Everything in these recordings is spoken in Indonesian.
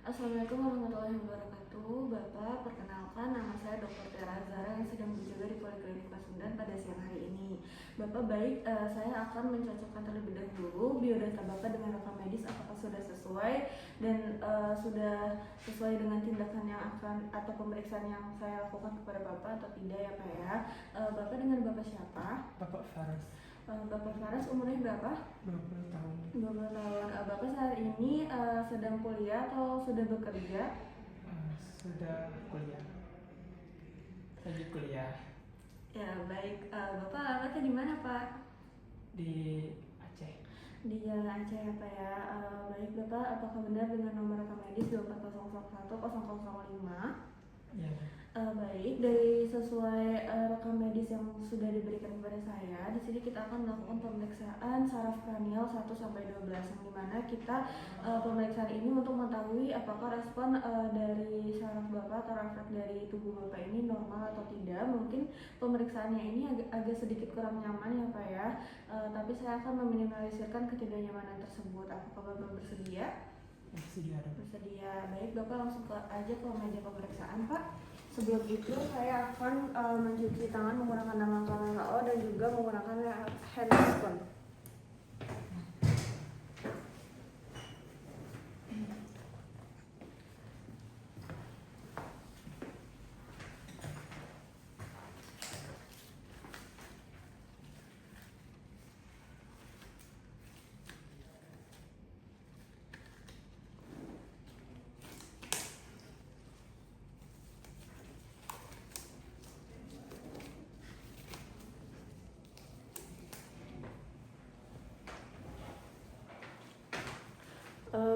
Assalamualaikum warahmatullahi wabarakatuh. Bapak, perkenalkan nama saya Dr. Tiara Zara yang sedang berjaga di Poliklinik Pasundan pada siang hari ini. Bapak baik, saya akan mencocokkan terlebih dahulu biodata Bapak dengan rekam medis apakah sudah sesuai dan sudah sesuai dengan tindakan yang akan atau pemeriksaan yang saya lakukan kepada Bapak atau tidak ya Pak ya. Bapak dengan Bapak siapa? Bapak Faras. Bapak Faras umurnya berapa? 20 tahun. 20 tahun. Bapak saat ini sedang kuliah atau sudah bekerja? Sudah kuliah. Lagi kuliah Ya baik. Bapak alamatnya di mana Pak? di Aceh. Di Jalan Aceh ya Pak ya. Baik Bapak, apakah benar dengan nomor rekam medis 24001 Ya. Baik, dari sesuai rekam medis yang sudah diberikan kepada saya, di sini kita akan melakukan pemeriksaan saraf kranial 1-12 yang dimana kita pemeriksaan ini untuk mengetahui apakah respon dari saraf Bapak atau refleks dari tubuh Bapak ini normal atau tidak. Mungkin pemeriksaannya ini agak sedikit kurang nyaman ya Pak ya, tapi saya akan meminimalisirkan ketidaknyamanan tersebut. Apakah Bapak bersedia? Bersedia. Bersedia. Baik, Bapak langsung aja ke meja pemeriksaan Pak. Sebelum itu saya akan mencuci tangan menggunakan langkah WHO dan juga menggunakan hand spon.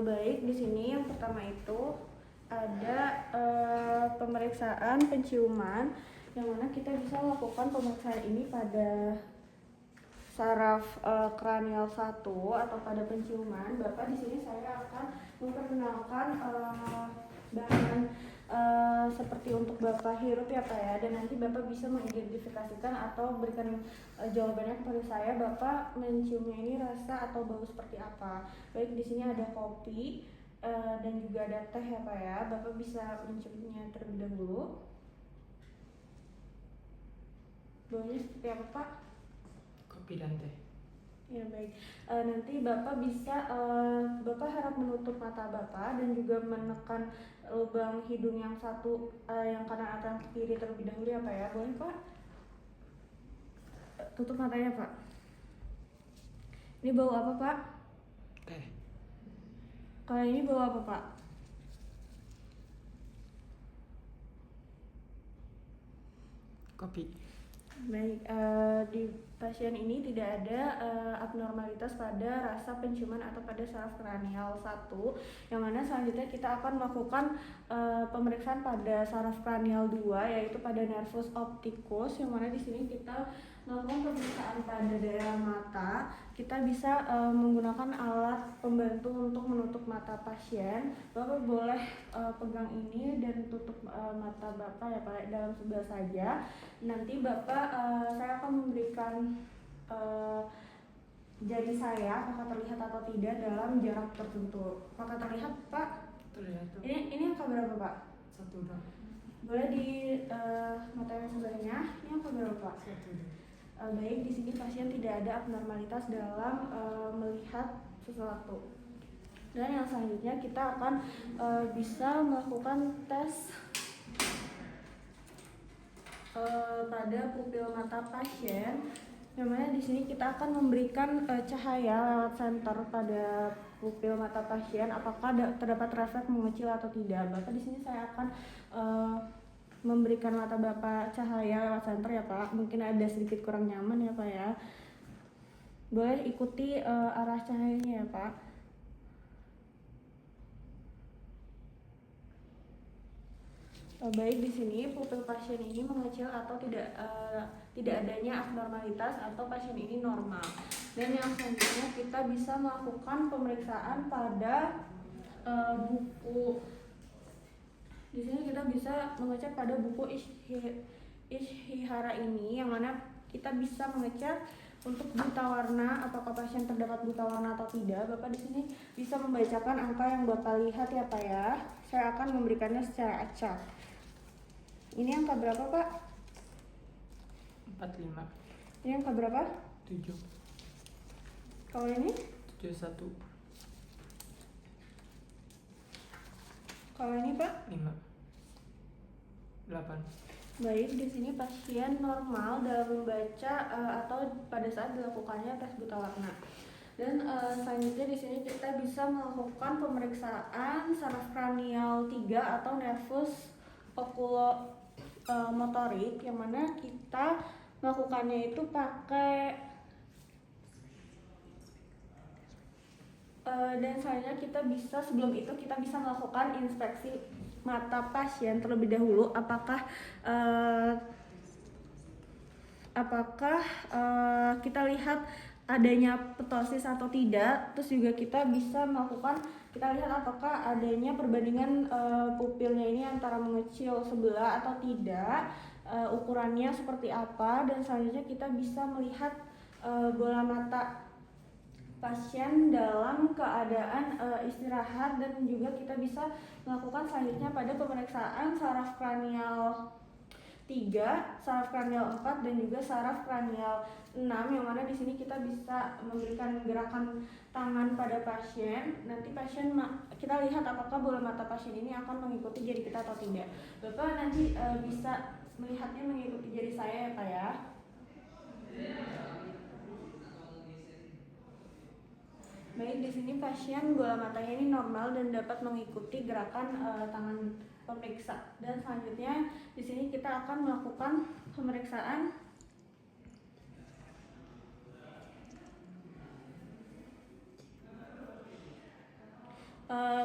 Baik, di sini yang pertama itu ada pemeriksaan penciuman yang mana kita bisa lakukan pemeriksaan ini pada saraf kranial 1 atau pada penciuman. Bapak, di sini saya akan memperkenalkan bahan seperti untuk Bapak hirup ya Pak ya, dan nanti Bapak bisa mengidentifikasikan atau berikan jawabannya kepada saya. Bapak menciumnya ini rasa atau bau seperti apa. Baik, di sini ada kopi dan juga ada teh ya Pak ya. Bapak bisa menciumnya terlebih dahulu. Baunya seperti apa Pak? Kopi dan teh. Ya baik, nanti Bapak bisa, Bapak harap menutup mata Bapak dan juga menekan lubang hidung yang satu, yang kanan atau yang kiri terlebih dahulu ya Pak ya. Boleh Pak? Tutup matanya Pak. Ini bau apa Pak? Teh. Kalau ini bau apa Pak? Kopi. Baik, di pasien ini tidak ada abnormalitas pada rasa penciuman atau pada saraf kranial 1, yang mana selanjutnya kita akan melakukan pemeriksaan pada saraf kranial 2, yaitu pada nervus opticus, yang mana di sini kita melakukan pemeriksaan pada daerah mata. Kita bisa menggunakan alat pembantu untuk menutup mata pasien. Bapak boleh pegang ini dan tutup mata Bapak ya Pak dalam sebelah saja. Nanti Bapak, saya akan memberikan jari saya apakah terlihat atau tidak dalam jarak tertentu. Apakah terlihat Pak? Terlihat. Ini angka berapa Pak? 1, 2. Boleh di mata yang sebelahnya. Ini angka berapa Pak? 1, 2. Baik, di sini pasien tidak ada abnormalitas dalam melihat sesuatu. Dan yang selanjutnya kita akan bisa melakukan tes pada pupil mata pasien, yang mana di sini kita akan memberikan cahaya lewat senter pada pupil mata pasien apakah terdapat refleks mengecil atau tidak. Bapak, di sini saya akan memberikan mata Bapak cahaya lewat senter ya Pak. Mungkin ada sedikit kurang nyaman ya Pak ya. Boleh ikuti arah cahayanya ya Pak. Baik, di sini pupil pasien ini mengecil atau tidak adanya abnormalitas atau pasien ini normal. Dan yang selanjutnya kita bisa melakukan pemeriksaan pada buku. Di sini kita bisa mengecek pada buku Ishihara ini, yang mana kita bisa mengecek Untuk buta warna, apakah pasien terdapat buta warna atau tidak, Bapak di sini bisa membacakan angka yang Bapak lihat ya Pak ya. Saya akan memberikannya secara acak. Ini angka berapa Pak? 45. Ini angka berapa? 7. Kalau ini? 71. Kalau ini Pak? 5. 8. Baik, di sini pasien normal dalam membaca atau pada saat dilakukannya tes buta warna. Dan selanjutnya di sini kita bisa melakukan pemeriksaan saraf kranial 3 atau nervus oculomotorik, yang mana kita melakukannya itu pakai dan selanjutnya kita bisa, sebelum itu kita bisa melakukan inspeksi mata pasien terlebih dahulu, apakah kita lihat adanya ptosis atau tidak. Terus juga kita bisa melakukan, kita lihat apakah adanya perbandingan pupilnya ini antara mengecil sebelah atau tidak, ukurannya seperti apa. Dan selanjutnya kita bisa melihat bola mata pasien dalam keadaan istirahat, dan juga kita bisa melakukan selanjutnya pada pemeriksaan saraf kranial 3, saraf kranial 4, dan juga saraf kranial 6, yang mana di sini kita bisa memberikan gerakan tangan pada pasien. Nanti kita lihat apakah bola mata pasien ini akan mengikuti jari kita atau tidak. Bapak nanti bisa melihatnya mengikuti jari saya ya Pak ya. Baik, di sini pasien bola matanya ini normal dan dapat mengikuti gerakan tangan pemeriksa. Dan selanjutnya di sini kita akan melakukan pemeriksaan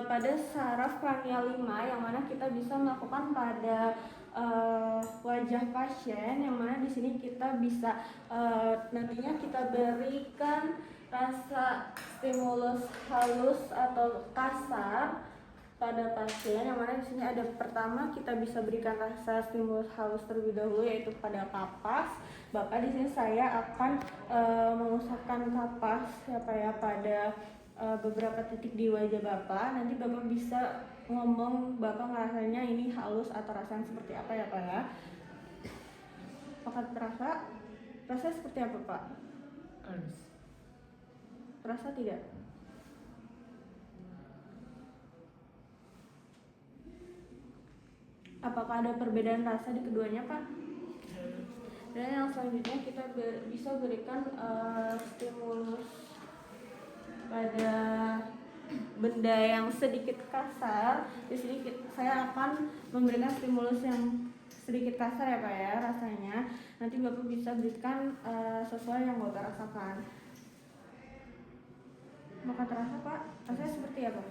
pada saraf kranial 5, yang mana kita bisa melakukan pada wajah pasien, yang mana di sini kita bisa nantinya kita berikan rasa stimulus halus atau kasar pada pasien, yang mana di sini ada, pertama kita bisa berikan rasa stimulus halus terlebih dahulu, yaitu pada kapas. Bapak di sini saya akan mengusapkan kapas ya Pak ya pada beberapa titik di wajah Bapak. Nanti Bapak bisa ngomong Bapak ngerasanya ini halus atau rasanya seperti apa ya Pak ya. Apakah terasa? Rasanya seperti apa Pak? Halus. Terasa tidak? Apakah ada perbedaan rasa di keduanya Pak? Dan yang selanjutnya kita bisa berikan stimulus pada benda yang sedikit kasar. Di sini saya akan memberikan stimulus yang sedikit kasar ya Pak ya rasanya. Nanti Bapak bisa berikan sesuai yang Bapak rasakan. Maka terasa Pak, rasanya seperti apa?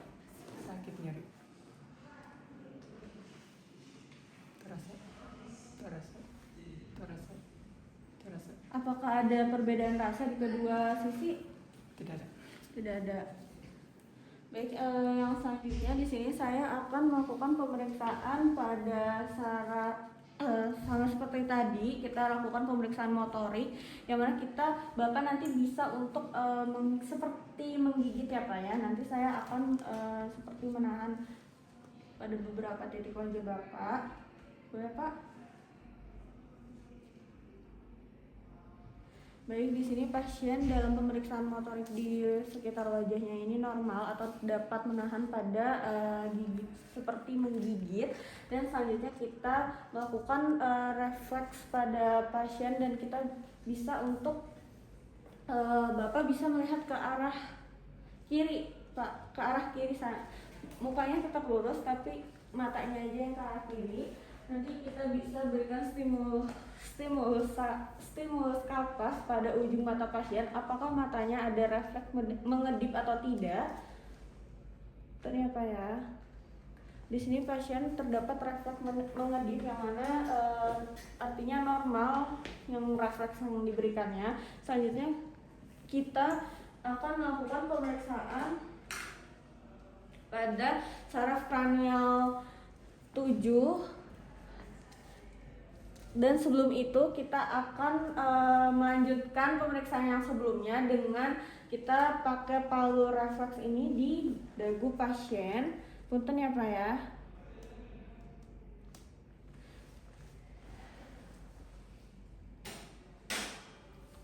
Sakit, nyeri. Terasa. Apakah ada perbedaan rasa di kedua sisi? Tidak ada. Tidak ada. Baik, yang selanjutnya di sini saya akan melakukan pemeriksaan pada saraf sama seperti tadi kita lakukan pemeriksaan motorik, yang mana Bapak nanti bisa untuk seperti menggigit ya Pak ya. Nanti saya akan seperti menahan pada beberapa titik wajah Bapak. Boleh Pak? Baik, di sini pasien dalam pemeriksaan motorik di sekitar wajahnya ini normal atau dapat menahan pada gigit seperti menggigit. Dan selanjutnya kita melakukan refleks pada pasien, dan kita bisa untuk Bapak bisa melihat ke arah kiri Pak, ke arah kiri sana. Mukanya tetap lurus tapi matanya aja yang ke arah kiri. Nanti kita bisa berikan stimulus kapas pada ujung mata pasien, apakah matanya ada refleks mengedip atau tidak. Ternyata ya, di sini pasien terdapat refleks mengedip, yang mana artinya normal yang refleks yang diberikannya. Selanjutnya kita akan melakukan pemeriksaan pada saraf kranial 7, Dan sebelum itu kita akan melanjutkan pemeriksaan yang sebelumnya dengan kita pakai palu refleks ini di dagu pasien. Punten ya Pak ya.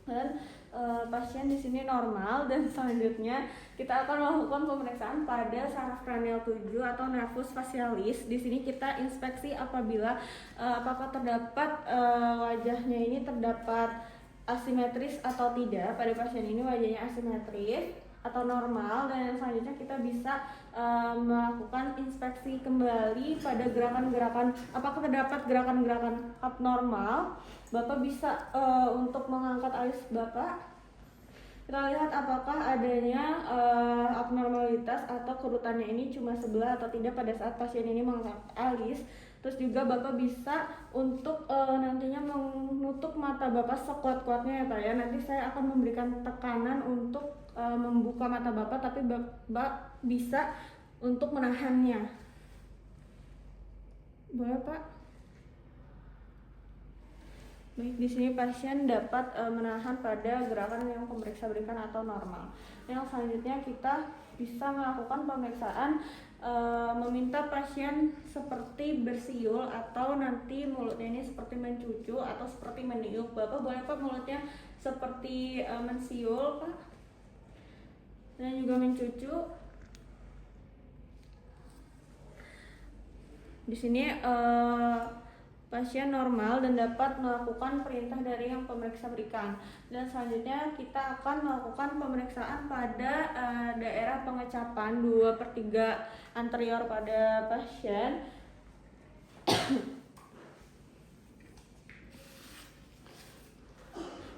Dan pasien di sini normal, dan selanjutnya kita akan melakukan pemeriksaan pada saraf kranial 7 atau nervus facialis. Di sini kita inspeksi apabila apakah terdapat wajahnya ini terdapat asimetris atau tidak. Pada pasien ini wajahnya asimetris atau normal, dan yang selanjutnya kita bisa melakukan inspeksi kembali pada gerakan-gerakan apakah terdapat gerakan-gerakan abnormal. Bapak bisa untuk mengangkat alis Bapak. Kita lihat apakah adanya abnormalitas atau kerutannya ini cuma sebelah atau tidak pada saat pasien ini mengangkat alis. Terus juga Bapak bisa untuk nantinya menutup mata Bapak sekuat-kuatnya ya Pak ya. Nanti saya akan memberikan tekanan untuk membuka mata Bapak, tapi Bapak bisa untuk menahannya. Boleh Pak? Baik, di sini pasien dapat menahan pada gerakan yang pemeriksa berikan atau normal. Yang selanjutnya kita bisa melakukan pemeriksaan meminta pasien seperti bersiul atau nanti mulutnya ini seperti mencucu atau seperti meniup. Bapak boleh Pak mulutnya seperti mensiul Pak, dan juga mencucu. Di sini pasien normal dan dapat melakukan perintah dari yang pemeriksa berikan. Dan selanjutnya kita akan melakukan pemeriksaan pada daerah pengecapan 2/3 anterior pada pasien.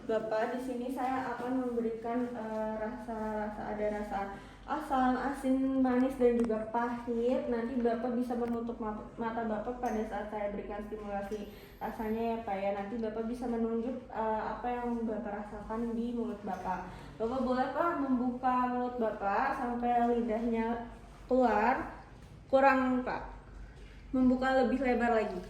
Bapak, di sini saya akan memberikan ada rasa asam, asin, manis, dan juga pahit. Nanti Bapak bisa menutup mata Bapak pada saat saya berikan stimulasi rasanya ya Pak ya. Nanti Bapak bisa menunjuk apa yang Bapak rasakan di mulut Bapak. Bapak boleh Pak membuka mulut Bapak sampai lidahnya keluar. Kurang Pak, membuka lebih lebar lagi.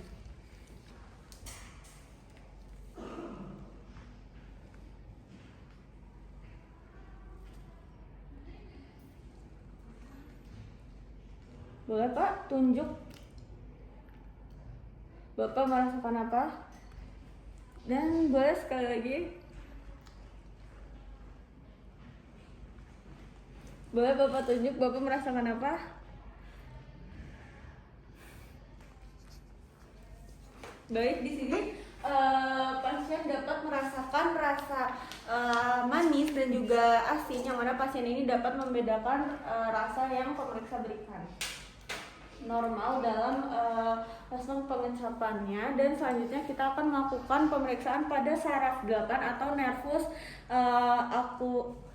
Boleh Pak, tunjuk. Bapak merasakan apa? Dan boleh sekali lagi. Boleh Bapak tunjuk, Bapak merasakan apa? Baik, di sini pasien dapat merasakan rasa manis dan juga asin, yang mana pasien ini dapat membedakan rasa yang pemeriksa berikan. Normal dalam langsung pengecapannya. Dan selanjutnya kita akan melakukan pemeriksaan pada saraf 8 atau nervus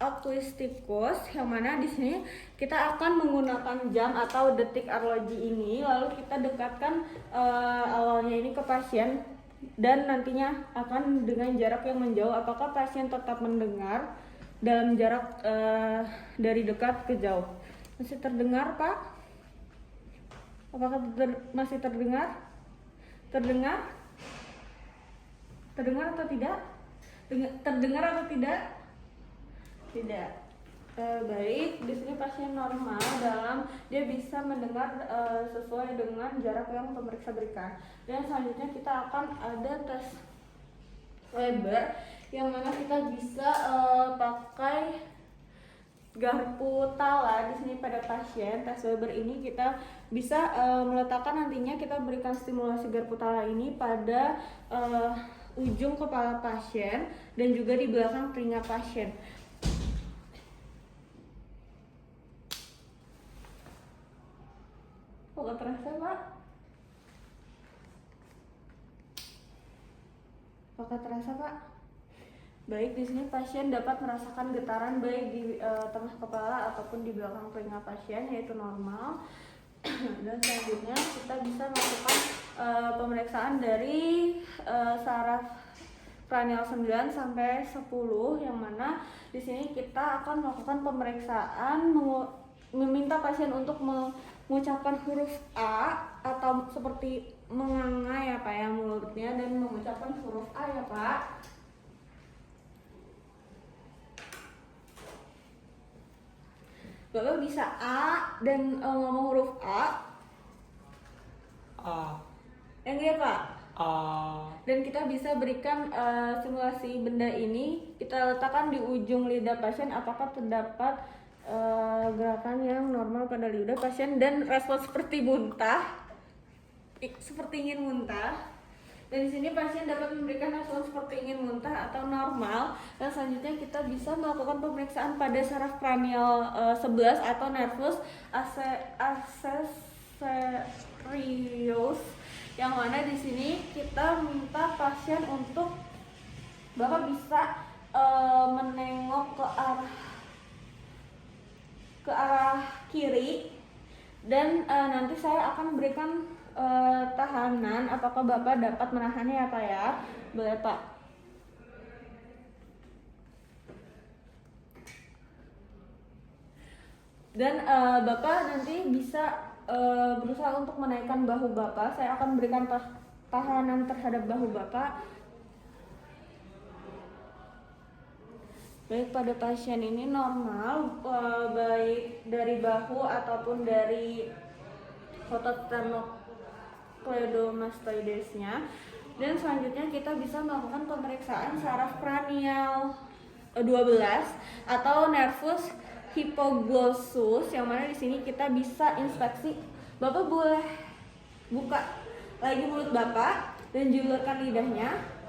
acoustikus, yang mana di sini kita akan menggunakan jam atau detik arloji ini, lalu kita dekatkan awalnya ini ke pasien dan nantinya akan dengan jarak yang menjauh. Apakah pasien tetap mendengar dalam jarak dari dekat ke jauh? Masih terdengar Pak? Apakah masih terdengar? Terdengar? Terdengar atau tidak? Terdengar atau tidak? Tidak. Baik, di sini pasien normal dalam dia bisa mendengar sesuai dengan jarak yang pemeriksa berikan. Dan selanjutnya kita akan ada tes Weber, yang mana kita bisa pakai garpu tala. Di sini pada pasien tes Weber ini kita bisa meletakkan, nantinya kita berikan stimulasi garpu tala ini pada ujung kepala pasien dan juga di belakang telinga pasien. Apakah terasa Pak? Apakah terasa Pak? Baik, di sini pasien dapat merasakan getaran baik di tengah kepala ataupun di belakang telinga pasien, yaitu normal. Dan selanjutnya kita bisa melakukan pemeriksaan dari saraf kranial 9 sampai 10, yang mana di sini kita akan melakukan pemeriksaan meminta pasien untuk mengucapkan huruf A atau seperti menganga ya Pak ya mulutnya dan mengucapkan huruf A ya Pak. Bapak bisa A dan ngomong huruf A. A. Yang ya Pak. A. Dan kita bisa berikan simulasi benda ini, kita letakkan di ujung lidah pasien apakah terdapat gerakan yang normal pada lidah pasien dan respons seperti muntah, seperti ingin muntah. Dan di sini pasien dapat memberikan respons seperti ingin muntah atau normal. Dan selanjutnya kita bisa melakukan pemeriksaan pada saraf kranial 11 atau nervus accessorius, yang mana di sini kita minta pasien untuk Bapak bisa menengok ke arah kiri dan nanti saya akan berikan tahanan. Apakah Bapak dapat menahannya ya Pak ya? Boleh Pak. Dan Bapak nanti bisa berusaha untuk menaikkan bahu Bapak. Saya akan berikan tahanan terhadap bahu Bapak. Baik, pada pasien ini normal, baik dari bahu ataupun dari otot sternocleidomastoidesnya. Dan selanjutnya kita bisa melakukan pemeriksaan saraf kranial 12 atau nervus hypoglossus, yang mana di sini kita bisa inspeksi. Bapak boleh buka lagi mulut Bapak dan julurkan lidahnya.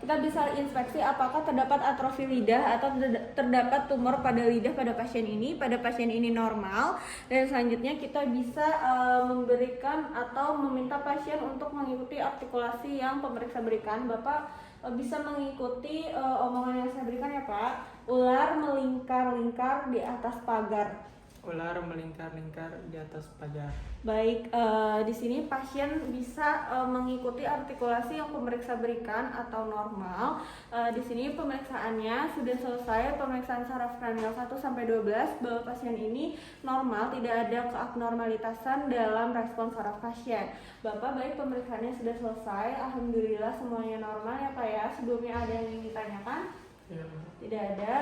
Kita bisa inspeksi apakah terdapat atrofi lidah atau terdapat tumor pada lidah pada pasien ini. Pada pasien ini normal. Dan selanjutnya kita bisa memberikan atau meminta pasien untuk mengikuti artikulasi yang pemeriksa berikan. Bapak bisa mengikuti omongan yang saya berikan ya Pak. Ular melingkar-lingkar di atas pagar. Ular melingkar-lingkar di atas pagar. Baik, di sini pasien bisa mengikuti artikulasi yang pemeriksa berikan atau normal. Di sini pemeriksaannya sudah selesai, pemeriksaan saraf kranial 1 sampai 12 bahwa pasien ini normal, tidak ada keabnormalitasan dalam respons saraf pasien. Bapak, baik pemeriksaannya sudah selesai, alhamdulillah semuanya normal ya Pak ya. Sebelumnya ada yang ingin ditanyakan? Ya. Tidak ada.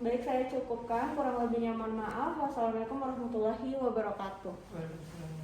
Baik, saya cukupkan, kurang lebihnya mohon maaf. Wassalamualaikum warahmatullahi wabarakatuh. Waalaikumsalam.